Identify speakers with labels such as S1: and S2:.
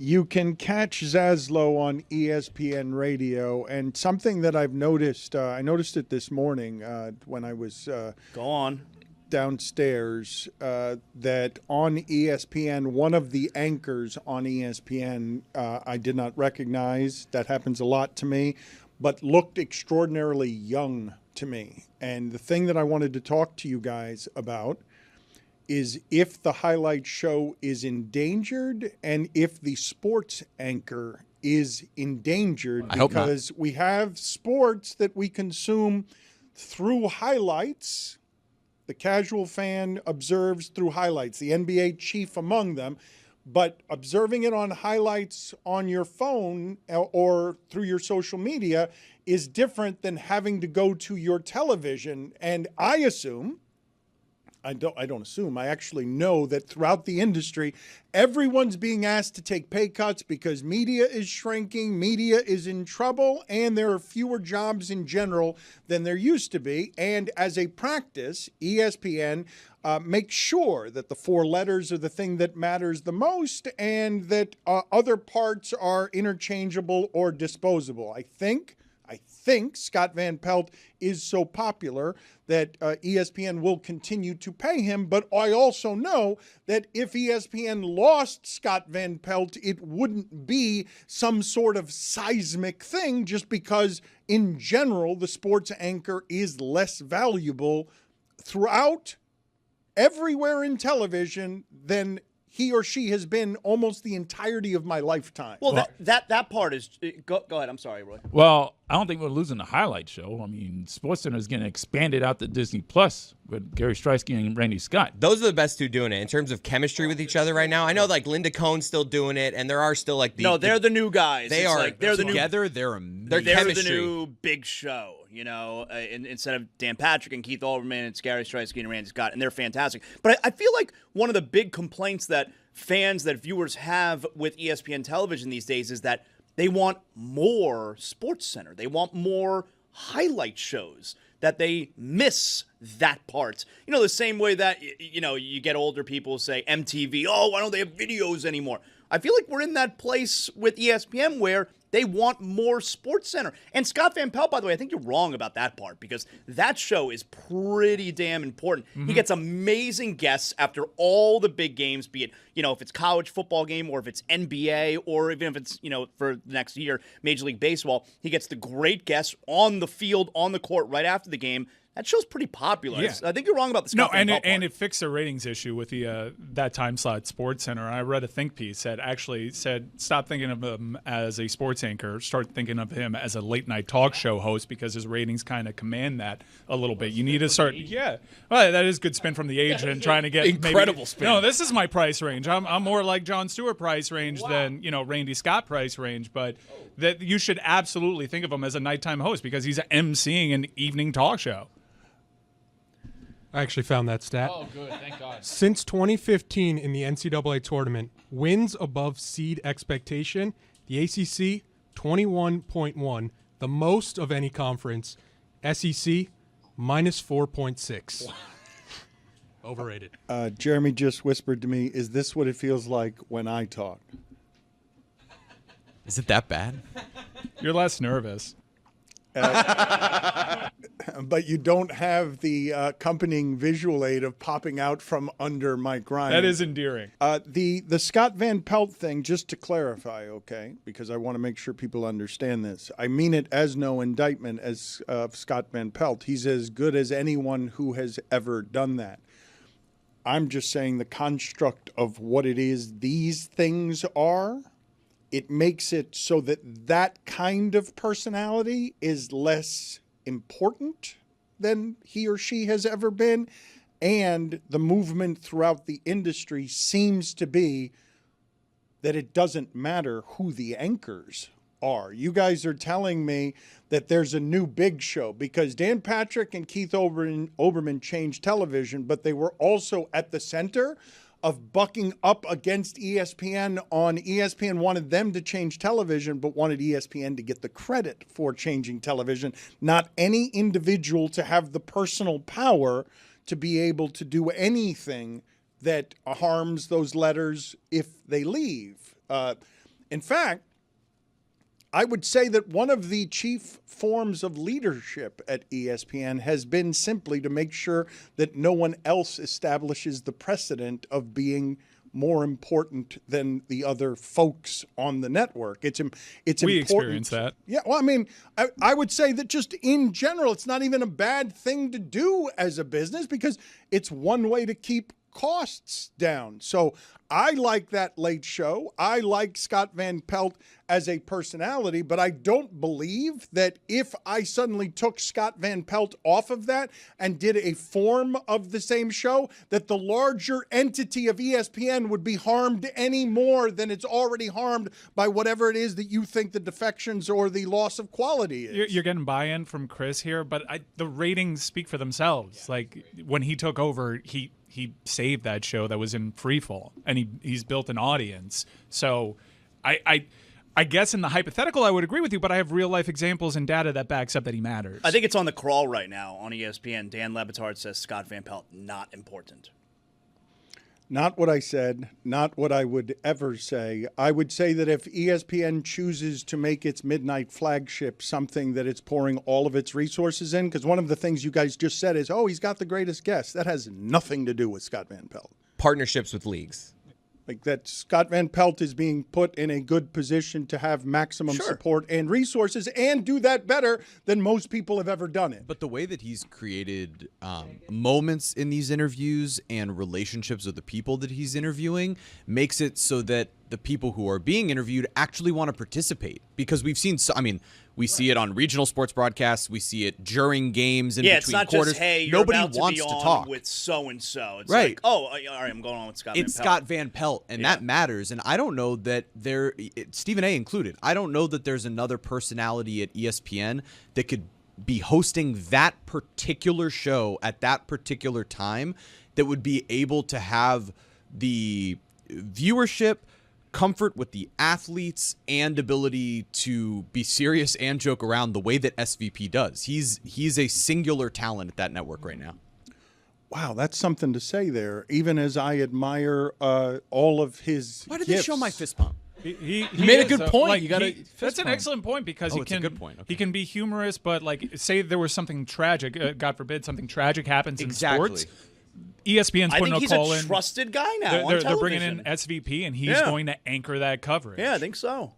S1: You can catch Zaslow on ESPN Radio, and something that I've noticed, I noticed it this morning when I was
S2: Go on.
S1: downstairs, that on ESPN, one of the anchors on ESPN I did not recognize. That happens a lot to me, but looked extraordinarily young to me. And the thing that I wanted to talk to you guys about is if the highlight show is endangered and if the sports anchor is endangered, because we have sports that we consume through highlights. The casual fan observes through highlights, the NBA chief among them, but observing it on highlights on your phone or through your social media is different than having to go to your television. And I assume, I don't assume, I actually know that throughout the industry, everyone's being asked to take pay cuts because media is shrinking, media is in trouble, and there are fewer jobs in general than there used to be. And as a practice, ESPN makes sure that the four letters are the thing that matters the most and that other parts are interchangeable or disposable. I think Scott Van Pelt is so popular that ESPN will continue to pay him. But I also know that if ESPN lost Scott Van Pelt, it wouldn't be some sort of seismic thing just because, in general, the sports anchor is less valuable throughout everywhere in television than he or she has been almost the entirety of my lifetime.
S2: Well, that part is go ahead. I'm sorry, Roy.
S3: Well, I don't think we're losing the highlight show. I mean, SportsCenter is getting expanded out to Disney Plus with Gary Streisky and Randy Scott.
S4: Those are the best two doing it in terms of chemistry with each other right now. I know like Linda Cohn's still doing it, and there are still like
S2: they're the new guys.
S4: They are
S2: like, they're
S5: together.
S2: They're
S4: chemistry.
S2: the new big show. You know, instead of Dan Patrick and Keith Olbermann, it's Gary Streisky and Randy Scott, and they're fantastic. But I feel like one of the big complaints that viewers have with ESPN television these days is that they want more SportsCenter. They want more highlight shows, that they miss that part. You know, the same way that, you know, you get older people say MTV, oh, why don't they have videos anymore? I feel like we're in that place with ESPN where they want more SportsCenter. And Scott Van Pelt, by the way, I think you're wrong about that part because that show is pretty damn important. Mm-hmm. He gets amazing guests after all the big games, be it, you know, if it's college football game or if it's NBA or even if it's, you know, for the next year, Major League Baseball. He gets the great guests on the field, on the court right after the game. That show's pretty popular. Yeah. I think you're wrong about the Scott Van Pelt part.
S6: And it fixed a ratings issue with the that time slot SportsCenter. I read a think piece that actually said stop thinking of him as a sports anchor, start thinking of him as a late night talk show host because his ratings kind of command that a little bit. You need to start, well, that is good spin from the agent trying to get
S5: incredible spin.
S6: No, this is my price range. I'm more like Jon Stewart price range than Randy Scott price range, but that you should absolutely think of him as a nighttime host because he's emceeing an evening talk show.
S7: I actually found that stat.
S5: Oh, good. Thank God.
S7: Since 2015 in the NCAA tournament, wins above seed expectation, the ACC, 21.1, the most of any conference. SEC, minus 4.6. Overrated.
S1: Jeremy just whispered to me, is this what it feels like when I talk?
S5: Is it that bad?
S6: You're less nervous.
S1: But you don't have the accompanying visual aid of popping out from under Mike Ryan.
S6: That is endearing.
S1: The Scott Van Pelt thing, just to clarify, okay, because I want to make sure people understand this. I mean it as no indictment as Scott Van Pelt. He's as good as anyone who has ever done that. I'm just saying the construct of what it is these things are, it makes it so that that kind of personality is less important than he or she has ever been. And the movement throughout the industry seems to be that it doesn't matter who the anchors are. You guys are telling me that there's a new big show because Dan Patrick and Keith Olbermann changed television, but they were also at the center of bucking up against ESPN on ESPN wanted them to change television, but wanted ESPN to get the credit for changing television, not any individual to have the personal power to be able to do anything that harms those letters if they leave. In fact, I would say that one of the chief forms of leadership at ESPN has been simply to make sure that no one else establishes the precedent of being more important than the other folks on the network. It's
S6: We
S1: important.
S6: experience that.
S1: Yeah, well, I mean, I would say that just in general, it's not even a bad thing to do as a business because it's one way to keep costs down. So I like that late show. I like Scott Van Pelt as a personality, but I don't believe that if I suddenly took Scott Van Pelt off of that and did a form of the same show, that the larger entity of ESPN would be harmed any more than it's already harmed by whatever it is that you think the defections or the loss of quality is.
S6: You're getting buy-in from Chris here, but the ratings speak for themselves. Like when he took over, he saved that show that was in free fall, and he's built an audience. So I guess in the hypothetical, I would agree with you, but I have real-life examples and data that backs up that he matters.
S2: I think it's on the crawl right now on ESPN. Dan Le Batard says Scott Van Pelt, not important.
S1: Not what I said, not what I would ever say. I would say that if ESPN chooses to make its midnight flagship something that it's pouring all of its resources in, because one of the things you guys just said is, oh, he's got the greatest guest. That has nothing to do with Scott Van Pelt.
S4: Partnerships with leagues.
S1: Like that Scott Van Pelt is being put in a good position to have maximum support and resources and do that better than most people have ever done it.
S5: But the way that he's created moments in these interviews and relationships with the people that he's interviewing makes it so that the people who are being interviewed actually want to participate. Because we've seen, we see it on regional sports broadcasts. We see it during games in between
S2: it's not
S5: quarters.
S2: just, hey, you're
S5: Nobody
S2: about to
S5: wants
S2: be
S5: to
S2: on
S5: talk
S2: with so-and-so. It's
S5: right.
S2: like, oh, all right, I'm going on with Scott Van Pelt.
S5: It's Scott Van Pelt, and that matters. And I don't know that Stephen A. included, I don't know that there's another personality at ESPN that could be hosting that particular show at that particular time that would be able to have the viewership, comfort with the athletes, and ability to be serious and joke around the way that SVP does. He's a singular talent at that network right now.
S1: Wow, that's something to say there, even as I admire all of his
S5: Why did
S1: gifts.
S5: they show my fist pump?
S6: He
S3: made a
S6: is,
S3: good point. You gotta
S6: that's
S3: fist
S6: an
S3: bump.
S6: excellent point because
S5: Oh, it's a good point. Okay.
S6: he can be humorous, but like say there was something tragic, God forbid, something tragic happens
S5: Exactly.
S6: in sports. ESPN's
S2: I
S6: putting
S2: think he's
S6: a call
S2: a
S6: in.
S2: trusted guy now on
S6: They're bringing in
S2: television.
S6: SVP, and he's going to anchor that coverage.
S2: Yeah, I think so.